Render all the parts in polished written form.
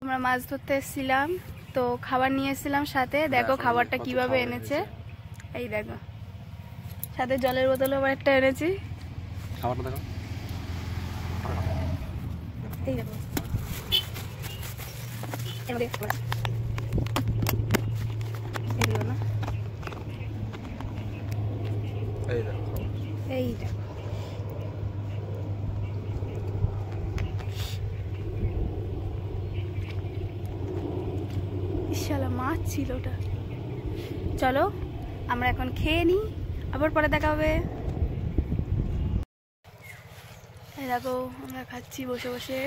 আমরা মাছ ধরতে এসেছিলাম, তো খাবার নিয়ে এসেছিলাম সাথে। দেখো খাবারটা কিভাবে এনেছে, এই দেখো সাথে জলের বোতলও আবার একটা এনেছি। খাবারটা দেখো, এই দেখো এই দেখো শালা মাছ ছিল ওটা। চলো আমরা এখন খেয়ে নিই, আবার পরে দেখা হবে। এই দেখো আমরা খাচ্ছি বসে বসে।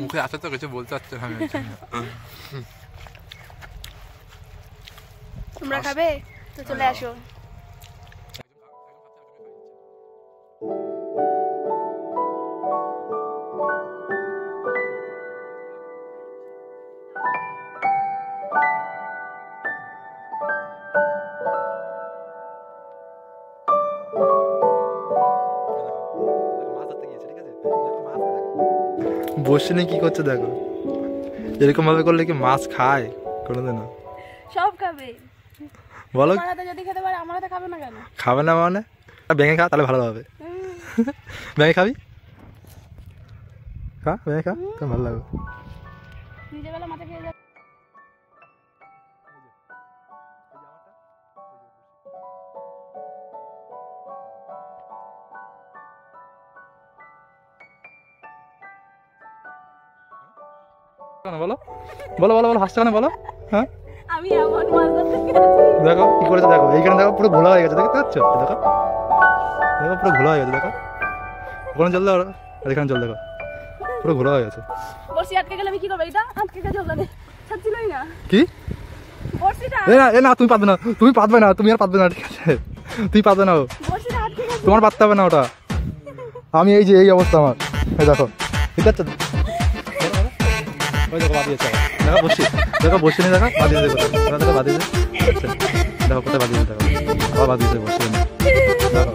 মুখে আছে তো কিছু বলতে পারছি না। তোমরা খাবে তো চলে আসো। বসে নিয়ে কি করছে দেখো, এরকম ভাবে করলে কি মাছ খায় কোনোদিন? সব খাবে বলো, যদি খেতে পারে আমরা তো খাবে না কেন? খাবে না মানে ভেঙে খা, তাহলে ভালো হবে। ভেঙে খাবি, খা ভেঙে খা, তো ভালো লাগবে। নিজের বেলা মাথা খেয়ে যাবে। বলো বলো বলো বলো, হাসছো কেন বলো? হ্যাঁ আমি এমন মাছ ধরতে দেখো কি করেছে, দেখো এইখানে দেখো পুরো ঘোলা হয়ে গেছে, দেখতে পাচ্ছ? দেখো দেখো পুরো ঘোলা হয়ে গেছে, দেখো ওখানে জল দেখো, আর এখানে জল দেখো, পুরো ঘোলা হয়ে গেছে। বর্ষি আটকে গেলে আমি কি করবো? এটা আটকে গেছে ওখানে, ছাড়ছিলই না কি বর্ষিটা। এ না তুমি পারবে না, তুমি পারবে না, তুমি আর পারবে না, ঠিক আছে? তুই পারবে না, বর্ষিটা আটকে গেছে, তোমার পারতে হবে না ওটা। আমি এই যে এই অবস্থা আমার, এই দেখো ঠিক আছে? ওই দেখো বাদিয়েছে, দেখো বসি, দেখো বসি নিয়ে দেখো বাদিয়ে দেখো, দেখো বাদিয়ে দেখো কোথায় বাদিয়ে, দেখো আবার বাদিয়েছে বসি নিয়ে, দেখো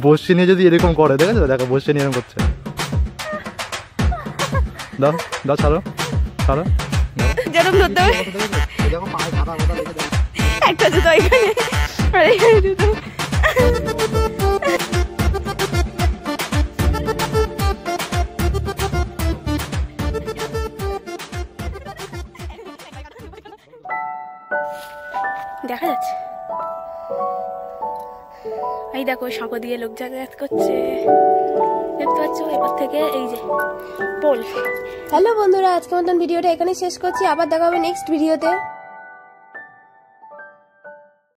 বসি নিয়ে যদি এরকম করে, দেখেছো? দেখো বসি নিয়ে এরকম করছে। দাও দাও, ছাড়ো ছাড়ো, যেরকম ধরতে হবে। একটা জুতো এখানে আর এখানে জুতো। দেখা যাচ্ছে, এই দেখো সাঁকো দিয়ে লোক যাতায়াত করছে, দেখতে পাচ্ছ? এবার থেকে এই যে পোল। হ্যালো বন্ধুরা, আজকের মতন ভিডিওটা এখানেই শেষ করছি, আবার দেখা হবে নেক্সট ভিডিওতে।